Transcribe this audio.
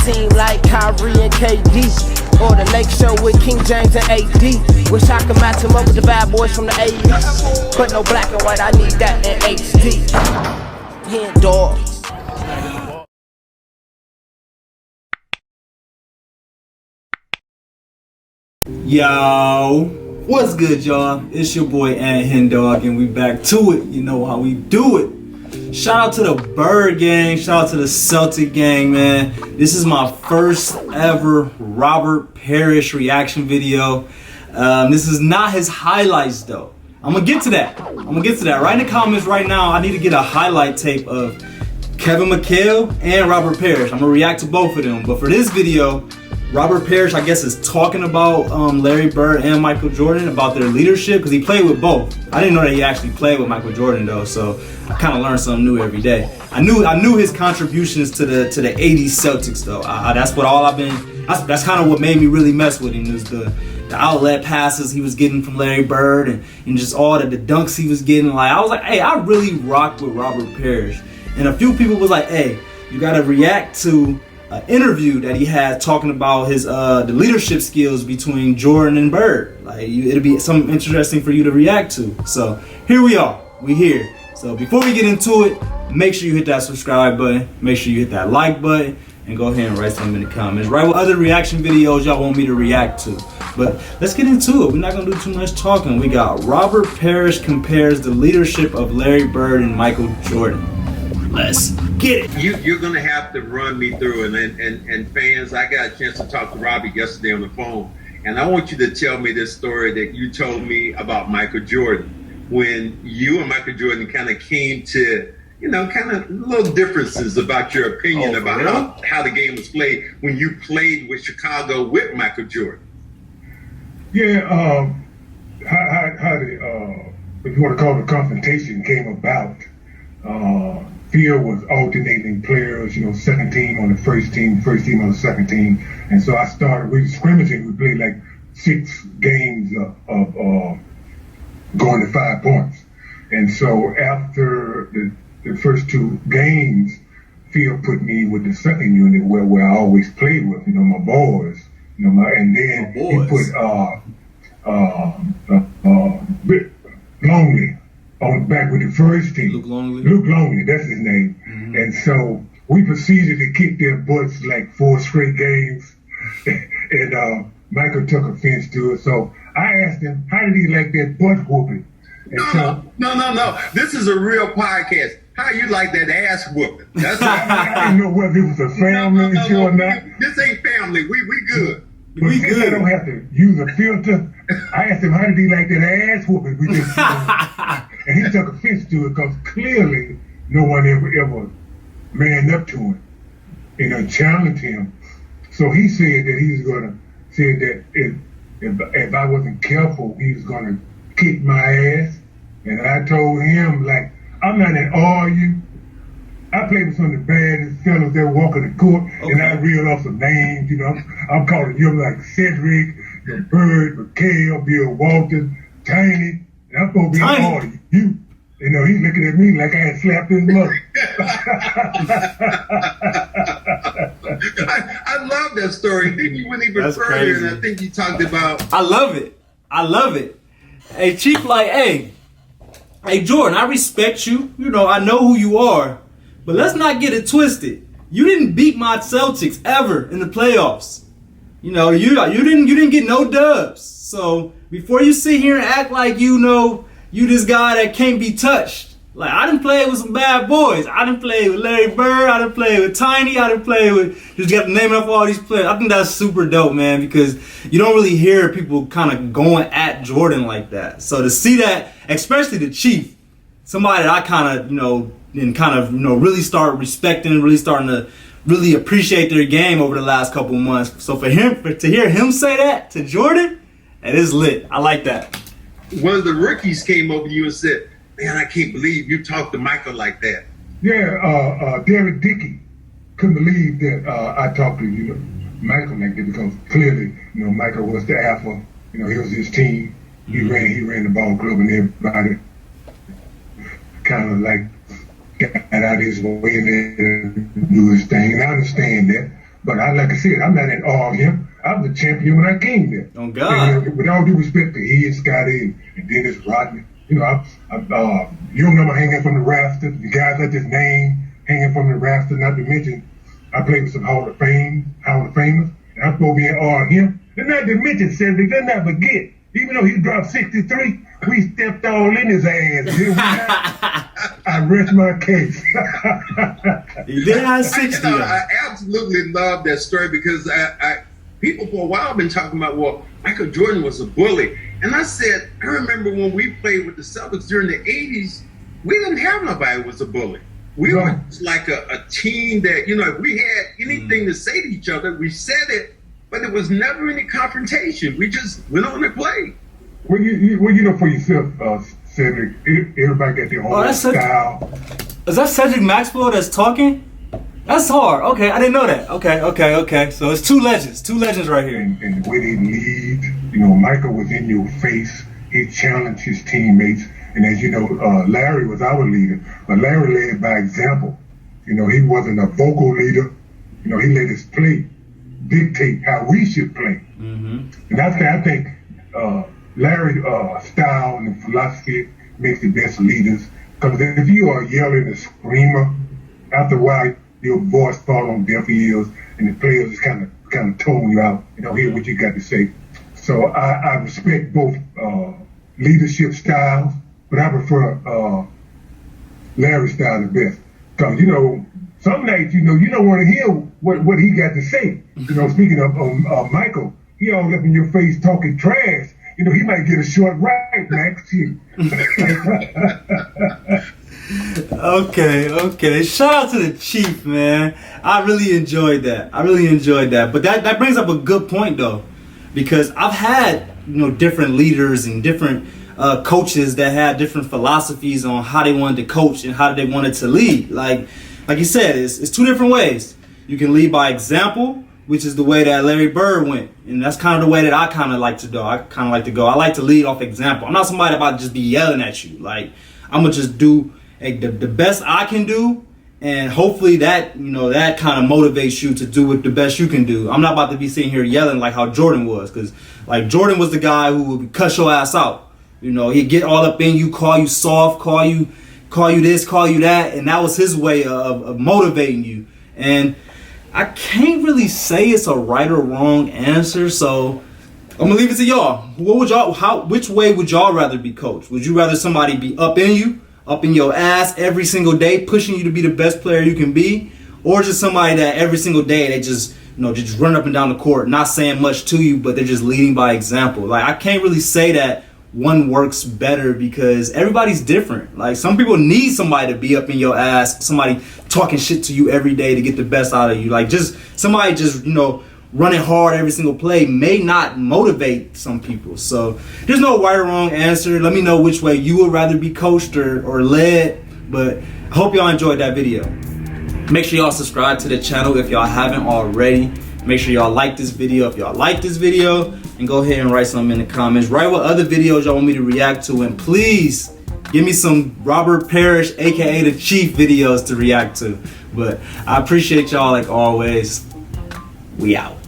team like Kyrie and KD, or the Lake Show with King James and AD. Wish I could match him up with the bad boys from the 80s, but no black and white, I need that in HD. HenDawgz. Yo, what's good, y'all? It's your boy HenDawgz, and we back to it. You know how we do it. Shout out to the Bird gang, shout out to the Celtic gang, man. This is my first ever Robert Parish reaction video. This is not his highlights though. I'm gonna get to that. Write in the comments right now. I need to get a highlight tape of Kevin McHale and Robert Parish. I'm gonna react to both of them. But for this video, Robert Parish, I guess, is talking about Larry Bird and Michael Jordan, about their leadership, because he played with both. I didn't know that he actually played with Michael Jordan though, so I kind of learned something new every day. I knew his contributions to the 80s Celtics though. That's what all I've been. That's kind of what made me really mess with him, is the outlet passes he was getting from Larry Bird, and just all the dunks he was getting. Like, I was like, hey, I really rock with Robert Parish. And a few people was like, hey, you gotta react to an interview that he had talking about his the leadership skills between Jordan and Bird. Like, it'll be something interesting for you to react to. So here we are, we here. So before we get into it, make sure you hit that subscribe button, make sure you hit that like button, and go ahead and write something in the comments. Write what other reaction videos y'all want me to react to. But let's get into it. We're not gonna do too much talking. We got Robert Parish compares the leadership of Larry Bird and Michael Jordan. Let's get it. You're gonna have to run me through, and fans, I got a chance to talk to Robbie yesterday on the phone, and I want you to tell me this story that you told me about Michael Jordan, when you and Michael Jordan kind of came to, you know, kind of little differences about your opinion about how the game was played when you played with Chicago with Michael Jordan. Yeah, how the if you want to call it, the confrontation came about. Field was alternating players, you know, second team on the first team on the second team. And so I started, we scrimmaging, we played like 6 games of going to 5 points. And so after the first 2 games, Field put me with the second unit where I always played with, you know, my boys, you know, and then he put Longley on back with the first team. Luke Longley, that's his name. Mm-hmm. And so we proceeded to kick their butts like 4 straight games. And Michael took offense to it. So I asked him, how did he like that butt whooping? No. This is a real podcast. How you like that ass whooping? That's I didn't know whether it was a family show or not. This ain't family. We good. We good. I don't have to use a filter. I asked him, how did he like that ass whooping? We just and he took offense to it because clearly no one ever manned up to him, you know, challenged him. So he said that he was gonna say that if I wasn't careful, he was gonna kick my ass. And I told him, like, I'm not at all you. I played with some of the baddest fellas that walking the court, and I reeled off some names, you know. I'm calling them like Cedric, Bird, McHale, Bill Walton, Tiny, and I'm supposed to be all of you. You know, he's looking at me like I had slapped his mother. I love that story. Then you went even further, and I think you talked about. I love it. Hey, Chief, like, hey, Jordan, I respect you. You know, I know who you are. But let's not get it twisted. You didn't beat my Celtics ever in the playoffs. You know, you didn't get no dubs. So before you sit here and act like you know you this guy that can't be touched. Like, I done played with some bad boys. I done played with Larry Bird. I done played with Tiny. I done played with, just got the name off all these players. I think that's super dope, man, because you don't really hear people kind of going at Jordan like that. So to see that, especially the Chief, somebody that I kind of, you know, and kind of, you know, really start respecting, really starting to really appreciate their game over the last couple months. So to hear him say that to Jordan, that is lit. I like that. One of the rookies came over to you and said, man, I can't believe you talked to Michael like that. Yeah, Derek Dickey couldn't believe that I talked to, you know, Michael like that, because clearly, you know, Michael was the alpha. You know, he was his team. He ran the ball club, and everybody kind of like got out of his way and do his thing. And I understand that. But like I said, I'm not in awe of him. I was a champion when I came there. Oh God! And, with all due respect to Ed, Scotty, and Dennis Rodney, you know, you remember hanging from the rafters. The guys I just named hanging from the rafters. Not to mention, I played with some Hall of Famers, and I'm supposed to be in awe of him. And not to mention, Cedric, let's not forget, even though he dropped 63, we stepped all in his ass. I rest my case. He did have 60. I absolutely love that story because people for a while have been talking about, well, Michael Jordan was a bully. And I said, I remember when we played with the Celtics during the 80s, we didn't have nobody who was a bully. We were just like a team that, you know, if we had anything to say to each other, we said it, but there was never any confrontation. We just went on and played. Well, you know for yourself, Cedric, everybody got their own style. Is that Cedric Maxwell that's talking? That's hard. Okay, I didn't know that. Okay. So it's two legends right here. And the way they lead, you know, Michael was in your face. He challenged his teammates. And as you know, Larry was our leader. But Larry led by example. You know, he wasn't a vocal leader. You know, he let his play dictate how we should play. Mm-hmm. And I think Larry's style and philosophy makes the best leaders. Because if you are yelling and screamer, after a while, your voice falls on deaf ears, and the players just kind of tone you out. You know, hear what you got to say. So I respect both leadership styles, but I prefer Larry's style the best. Because, you know, some nights, you don't want to hear what he got to say. You know, speaking of Michael, he all up in your face talking trash. You know, he might get a short ride, Max. Okay. Shout out to the Chief, man. I really enjoyed that. But that brings up a good point, though, because I've had, you know, different leaders and different coaches that had different philosophies on how they wanted to coach and how they wanted to lead. Like you said, it's two different ways. You can lead by example, which is the way that Larry Bird went. And that's kind of the way that I kind of like to do. I like to lead off example. I'm not somebody about to just be yelling at you. Like, I'm going to just do the best I can do. And hopefully that, you know, that kind of motivates you to do what the best you can do. I'm not about to be sitting here yelling like how Jordan was. Because, like, Jordan was the guy who would cuss your ass out. You know, he'd get all up in you, call you soft, call you this, call you that. And that was his way of motivating you. And I can't really say it's a right or wrong answer, so I'm gonna leave it to y'all. Which way would y'all rather be coached? Would you rather somebody be up in you, up in your ass every single day, pushing you to be the best player you can be, or just somebody that every single day they just, you know, just run up and down the court, not saying much to you, but they're just leading by example? Like, I can't really say that one works better because everybody's different. Like, some people need somebody to be up in your ass, somebody talking shit to you every day to get the best out of you. Like, just somebody just, you know, running hard every single play may not motivate some people. So there's no right or wrong answer. Let me know which way you would rather be coached or led. But I hope y'all enjoyed that video. Make sure y'all subscribe to the channel if y'all haven't already. Make sure y'all like this video if y'all like this video, and go ahead and write something in the comments. Write what other videos y'all want me to react to, and please give me some Robert Parish, aka the Chief, videos to react to. But I appreciate y'all like always. We out.